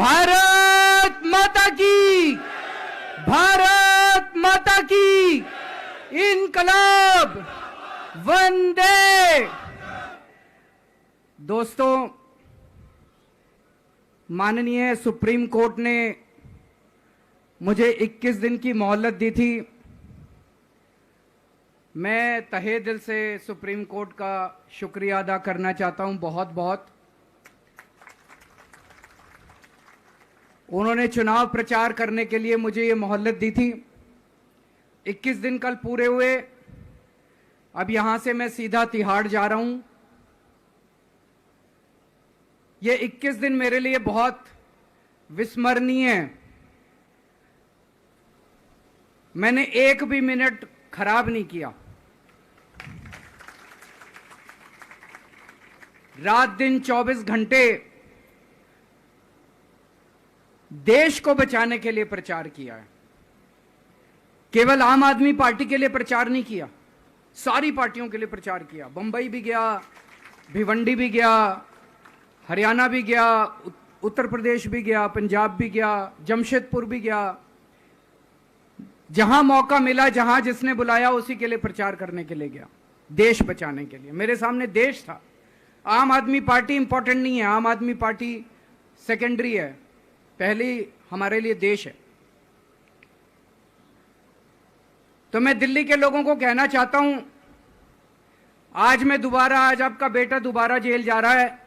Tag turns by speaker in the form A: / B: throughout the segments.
A: भारत माता की, भारत माता की, इनकलाब, वंदे। दोस्तों, माननीय सुप्रीम कोर्ट ने मुझे 21 दिन की मोहलत दी थी। मैं तहे दिल से सुप्रीम कोर्ट का शुक्रिया अदा करना चाहता हूं, बहुत बहुत। उन्होंने चुनाव प्रचार करने के लिए मुझे ये मोहलत दी थी। 21 दिन कल पूरे हुए। अब यहां से मैं सीधा तिहाड़ जा रहा हूं। ये 21 दिन मेरे लिए बहुत विस्मरणीय है। मैंने एक भी मिनट खराब नहीं किया। रात दिन 24 घंटे देश को बचाने के लिए प्रचार किया है। केवल आम आदमी पार्टी के लिए प्रचार नहीं किया, सारी पार्टियों के लिए प्रचार किया। बंबई भी गया, भिवंडी भी गया, हरियाणा भी गया, उत्तर प्रदेश भी गया, पंजाब भी गया, जमशेदपुर भी गया। जहां मौका मिला, जहां जिसने बुलाया, उसी के लिए प्रचार करने के लिए गया, देश बचाने के लिए। मेरे सामने देश था। आम आदमी पार्टी इंपॉर्टेंट नहीं है, आम आदमी पार्टी सेकेंडरी है, पहली हमारे लिए देश है। तो मैं दिल्ली के लोगों को कहना चाहता हूं, आज आपका बेटा दोबारा जेल जा रहा है,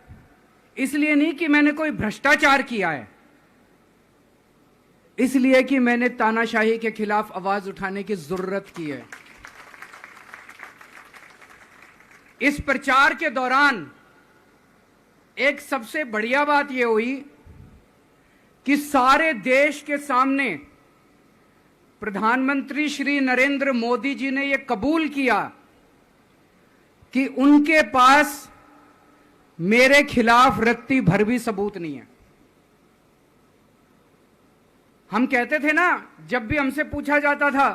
A: इसलिए नहीं कि मैंने कोई भ्रष्टाचार किया है, इसलिए कि मैंने तानाशाही के खिलाफ आवाज उठाने की जरूरत की है। इस प्रचार के दौरान एक सबसे बढ़िया बात यह हुई कि सारे देश के सामने प्रधानमंत्री श्री नरेंद्र मोदी जी ने यह कबूल किया कि उनके पास मेरे खिलाफ रत्ती भर भी सबूत नहीं है। हम कहते थे ना, जब भी हमसे पूछा जाता था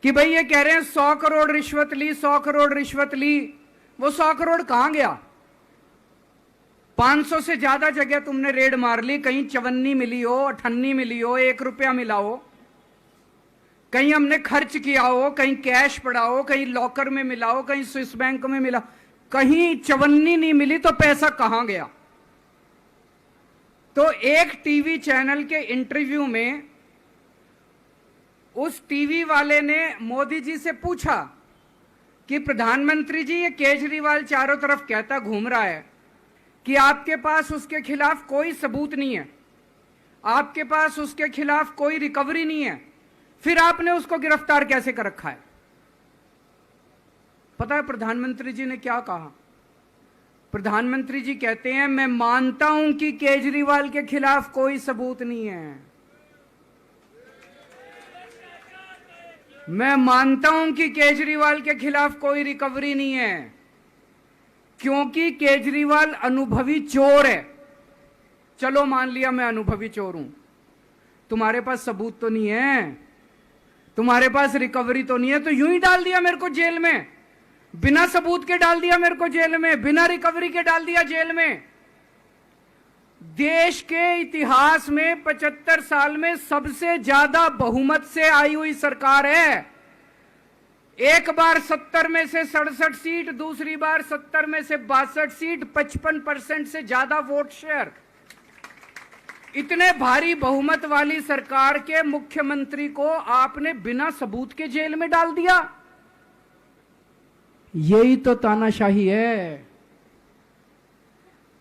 A: कि भाई ये कह रहे हैं 100 करोड़ रिश्वत ली, 100 करोड़ रिश्वत ली, वो 100 करोड़ कहां गया? 500 से ज्यादा जगह तुमने रेड मार ली, कहीं चवन्नी मिली हो, अठन्नी मिली हो, 1 रुपया मिला हो, कहीं हमने खर्च किया हो, कहीं कैश पड़ा हो, कहीं लॉकर में मिला हो, कहीं स्विस बैंक में मिला, कहीं चवन्नी नहीं मिली, तो पैसा कहां गया? तो एक टीवी चैनल के इंटरव्यू में उस टीवी वाले ने मोदी जी से पूछा कि प्रधानमंत्री जी, ये केजरीवाल चारों तरफ कहता घूम रहा है कि आपके पास उसके खिलाफ कोई सबूत नहीं है, आपके पास उसके खिलाफ कोई रिकवरी नहीं है, फिर आपने उसको गिरफ्तार कैसे कर रखा है? पता है प्रधानमंत्री जी ने क्या कहा? प्रधानमंत्री जी कहते हैं, मैं मानता हूं कि केजरीवाल के खिलाफ कोई सबूत नहीं है, मैं मानता हूं कि केजरीवाल के खिलाफ कोई रिकवरी नहीं है, क्योंकि केजरीवाल अनुभवी चोर है। चलो मान लिया मैं अनुभवी चोर हूं, तुम्हारे पास सबूत तो नहीं है, तुम्हारे पास रिकवरी तो नहीं है, तो यूं ही डाल दिया मेरे को जेल में, बिना सबूत के डाल दिया मेरे को जेल में, बिना रिकवरी के डाल दिया जेल में। देश के इतिहास में 75 साल में सबसे ज्यादा बहुमत से आई हुई सरकार है। एक बार 70 में से 67 सीट, दूसरी बार 70 में से 62 सीट, 55% से ज्यादा वोट शेयर। इतने भारी बहुमत वाली सरकार के मुख्यमंत्री को आपने बिना सबूत के जेल में डाल दिया। यही तो तानाशाही है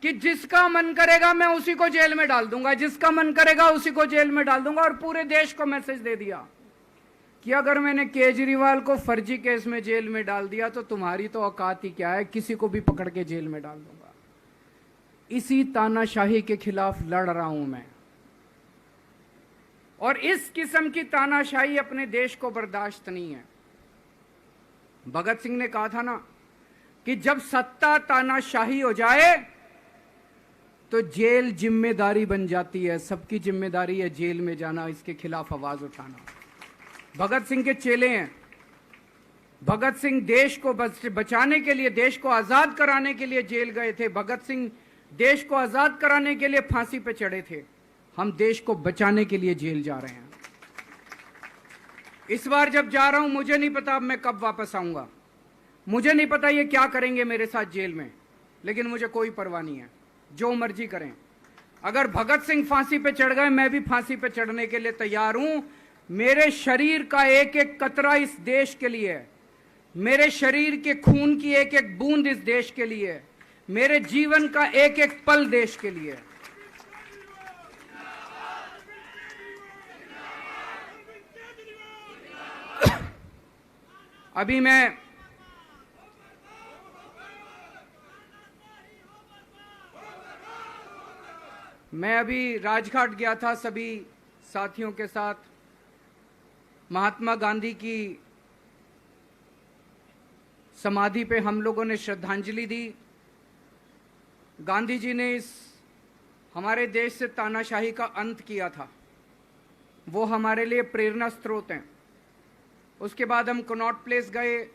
A: कि जिसका मन करेगा मैं उसी को जेल में डाल दूंगा, जिसका मन करेगा उसी को जेल में डाल दूंगा। और पूरे देश को मैसेज दे दिया कि अगर मैंने केजरीवाल को फर्जी केस में जेल में डाल दिया तो तुम्हारी तो औकात ही क्या है, किसी को भी पकड़ के जेल में डाल दूंगा। इसी तानाशाही के खिलाफ लड़ रहा हूं मैं, और इस किस्म की तानाशाही अपने देश को बर्दाश्त नहीं है। भगत सिंह ने कहा था ना कि जब सत्ता तानाशाही हो जाए तो जेल जिम्मेदारी बन जाती है, सबकी जिम्मेदारी है जेल में जाना, इसके खिलाफ आवाज उठाना। भगत सिंह के चेले हैं। भगत सिंह देश को बचाने के लिए, देश को आजाद कराने के लिए जेल गए थे। भगत सिंह देश को आजाद कराने के लिए फांसी पे चढ़े थे, हम देश को बचाने के लिए जेल जा रहे हैं। इस बार जब जा रहा हूं, मुझे नहीं पता अब मैं कब वापस आऊंगा, मुझे नहीं पता ये क्या करेंगे मेरे साथ जेल में, लेकिन मुझे कोई परवाह नहीं है, जो मर्जी करें। अगर भगत सिंह फांसी पे चढ़ गए, मैं भी फांसी पे चढ़ने के लिए तैयार हूं। मेरे शरीर का एक एक कतरा इस देश के लिए है, मेरे शरीर के खून की एक एक बूंद इस देश के लिए है, मेरे जीवन का एक एक पल देश के लिए है। अभी मैं अभी राजघाट गया था सभी साथियों के साथ। महात्मा गांधी की समाधि पे हम लोगों ने श्रद्धांजलि दी। गांधी जी ने इस हमारे देश से तानाशाही का अंत किया था, वो हमारे लिए प्रेरणा स्रोत हैं। उसके बाद हम कनॉट प्लेस गए,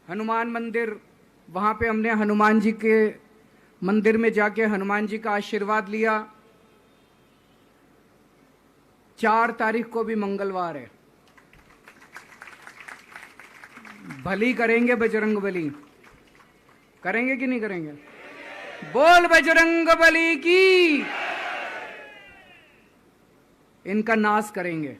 A: हनुमान मंदिर, वहाँ पे हमने हनुमान जी के मंदिर में जाके हनुमान जी का आशीर्वाद लिया। 4 तारीख को भी मंगलवार है, भली करेंगे बजरंग बली, करेंगे कि नहीं करेंगे? बोल बजरंग बली की। इनका नाश करेंगे,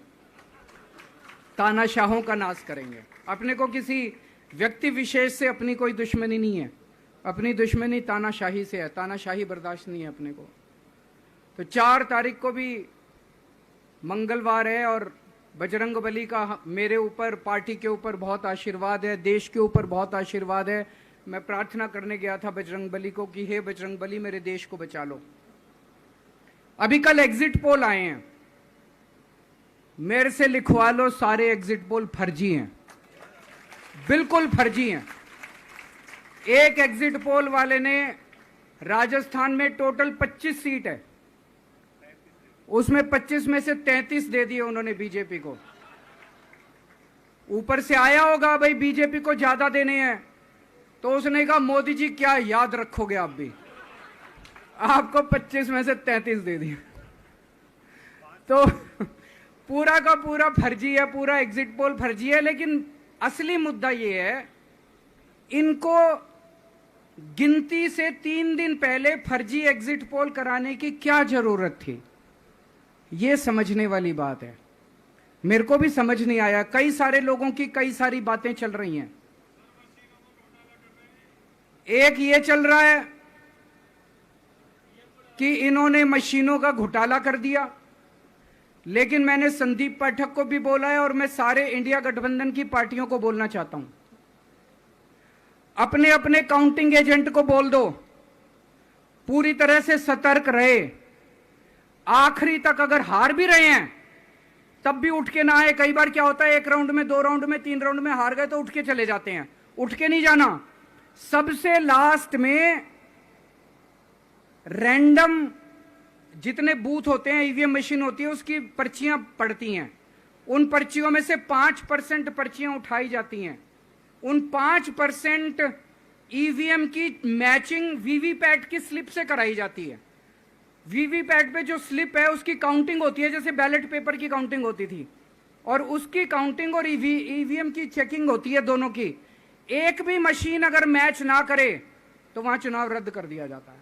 A: तानाशाहों का नाश करेंगे। अपने को किसी व्यक्ति विशेष से अपनी कोई दुश्मनी नहीं है, अपनी दुश्मनी तानाशाही से है, तानाशाही बर्दाश्त नहीं है अपने को। तो 4 तारीख को भी मंगलवार है और बजरंग बली का मेरे ऊपर, पार्टी के ऊपर बहुत आशीर्वाद है, देश के ऊपर बहुत आशीर्वाद है। मैं प्रार्थना करने गया था बजरंग बली को कि हे बजरंग बली, मेरे देश को बचा लो। अभी कल एग्जिट पोल आए हैं, मेरे से लिखवा लो, सारे एग्जिट पोल फर्जी हैं, बिल्कुल फर्जी हैं। एक एग्जिट पोल वाले ने राजस्थान में टोटल 25 सीट है, उसमें 25 में से 33 दे दिए उन्होंने बीजेपी को। ऊपर से आया होगा भाई बीजेपी को ज्यादा देने हैं, तो उसने कहा मोदी जी क्या याद रखोगे आप भी, आपको 25 में से 33 दे दिए। तो पूरा का पूरा फर्जी है, पूरा एग्जिट पोल फर्जी है। लेकिन असली मुद्दा ये है, इनको गिनती से 3 दिन पहले फर्जी एग्जिट पोल कराने की क्या जरूरत थी, ये समझने वाली बात है। मेरे को भी समझ नहीं आया, कई सारे लोगों की कई सारी बातें चल रही हैं। एक ये चल रहा है कि इन्होंने मशीनों का घोटाला कर दिया, लेकिन मैंने संदीप पाठक को भी बोला है और मैं सारे इंडिया गठबंधन की पार्टियों को बोलना चाहता हूं, अपने अपने काउंटिंग एजेंट को बोल दो, पूरी तरह से सतर्क रहे। आखिरी तक अगर हार भी रहे हैं तब भी उठ के ना आए। कई बार क्या होता है, 1 राउंड में, 2 राउंड में, 3 राउंड में हार गए तो उठ के चले जाते हैं। उठ के नहीं जाना, सबसे लास्ट में रैंडम जितने बूथ होते हैं, ईवीएम मशीन होती है, उसकी पर्चियां पड़ती हैं। उन पर्चियों में से 5% पर्चियां उठाई जाती हैं। उन 5% ईवीएम की मैचिंग वीवीपैट की स्लिप से कराई जाती है। वीवीपैट पे जो स्लिप है उसकी काउंटिंग होती है, जैसे बैलेट पेपर की काउंटिंग होती थी, और उसकी काउंटिंग और ईवीएम की चेकिंग होती है दोनों की। एक भी मशीन अगर मैच ना करे तो वहां चुनाव रद्द कर दिया जाता है।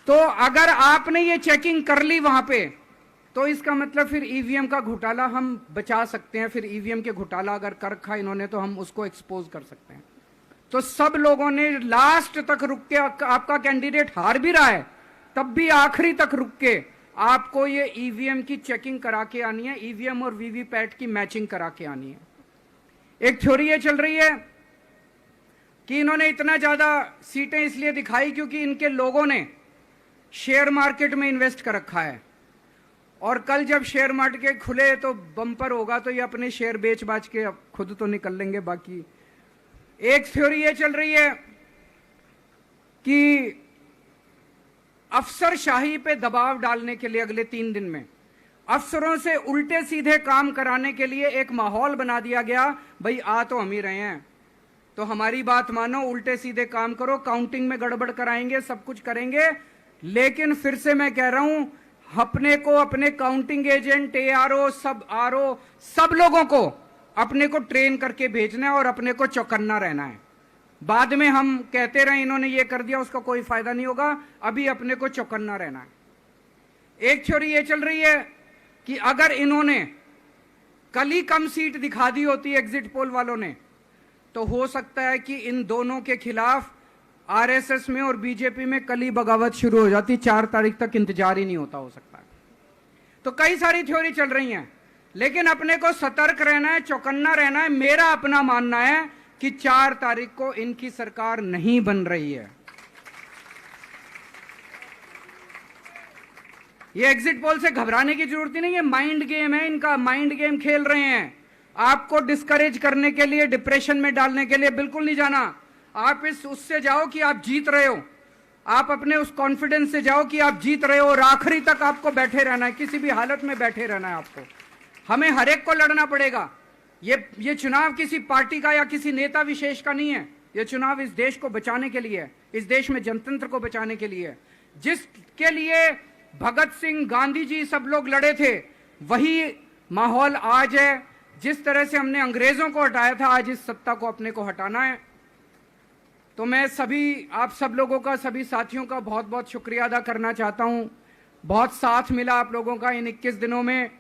A: तो अगर आपने ये चेकिंग कर ली वहां पे, तो इसका मतलब फिर ईवीएम का घोटाला हम बचा सकते हैं। फिर ईवीएम के घोटाला अगर कर रखा इन्होंने तो हम उसको एक्सपोज कर सकते हैं। तो सब लोगों ने लास्ट तक रुक के, आपका कैंडिडेट हार भी रहा है तब भी आखिरी तक रुक के आपको ये ईवीएम की चेकिंग करा के आनी है, ईवीएम और वीवीपैट की मैचिंग करा के आनी है। एक थ्योरी ये चल रही है कि इन्होंने इतना ज्यादा सीटें इसलिए दिखाई क्योंकि इनके लोगों ने शेयर मार्केट में इन्वेस्ट कर रखा है, और कल जब शेयर मार्केट खुले तो बम्पर होगा, तो ये अपने शेयर बेच बाच के खुद तो निकल लेंगे। बाकी एक थ्योरी ये चल रही है कि अफसरशाही पे दबाव डालने के लिए अगले 3 दिन में अफसरों से उल्टे सीधे काम कराने के लिए एक माहौल बना दिया गया। भाई आ तो हम ही रहे हैं, तो हमारी बात मानो, उल्टे सीधे काम करो, काउंटिंग में गड़बड़ कराएंगे, सब कुछ करेंगे, लेकिन फिर से मैं कह रहा हूं, अपने को, अपने काउंटिंग एजेंट, एआरओ, सब आरओ, सब लोगों को अपने को ट्रेन करके भेजना है और अपने को चौकन्ना रहना है। बाद में हम कहते रहे इन्होंने ये कर दिया, उसका कोई फायदा नहीं होगा, अभी अपने को चौकन्ना रहना है। एक थ्योरी ये चल रही है कि अगर इन्होंने कल ही कम सीट दिखा दी होती एग्जिट पोल वालों ने, तो हो सकता है कि इन दोनों के खिलाफ आरएसएस में और बीजेपी में कल ही बगावत शुरू हो जाती, 4 तारीख तक इंतजार ही नहीं होता, हो सकता है। तो कई सारी थ्योरी चल रही हैं, लेकिन अपने को सतर्क रहना है, चौकन्ना रहना है। मेरा अपना मानना है कि 4 तारीख को इनकी सरकार नहीं बन रही है। ये एग्जिट पोल से घबराने की जरूरत ही नहीं है, माइंड गेम है इनका, माइंड गेम खेल रहे हैं। आपको डिस्करेज करने के लिए, डिप्रेशन में डालने के लिए बिल्कुल नहीं जाना। आप उससे जाओ कि आप जीत रहे हो, आप अपने उस कॉन्फिडेंस से जाओ कि आप जीत रहे हो, और आखिरी तक आपको बैठे रहना है, किसी भी हालत में बैठे रहना है आपको। हमें हर एक को लड़ना पड़ेगा। ये चुनाव किसी पार्टी का या किसी नेता विशेष का नहीं है, ये चुनाव इस देश को बचाने के लिए है, इस देश में जनतंत्र को बचाने के लिए है। जिसके लिए भगत सिंह, गांधी जी, सब लोग लड़े थे, वही माहौल आज है। जिस तरह से हमने अंग्रेजों को हटाया था, आज इस सत्ता को अपने को हटाना है। तो मैं सभी, आप सब लोगों का, सभी साथियों का बहुत बहुत शुक्रिया अदा करना चाहता हूं। बहुत साथ मिला आप लोगों का इन 21 दिनों में।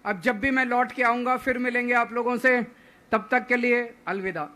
A: अब जब भी मैं लौट के आऊंगा फिर मिलेंगे आप लोगों से, तब तक के लिए अलविदा।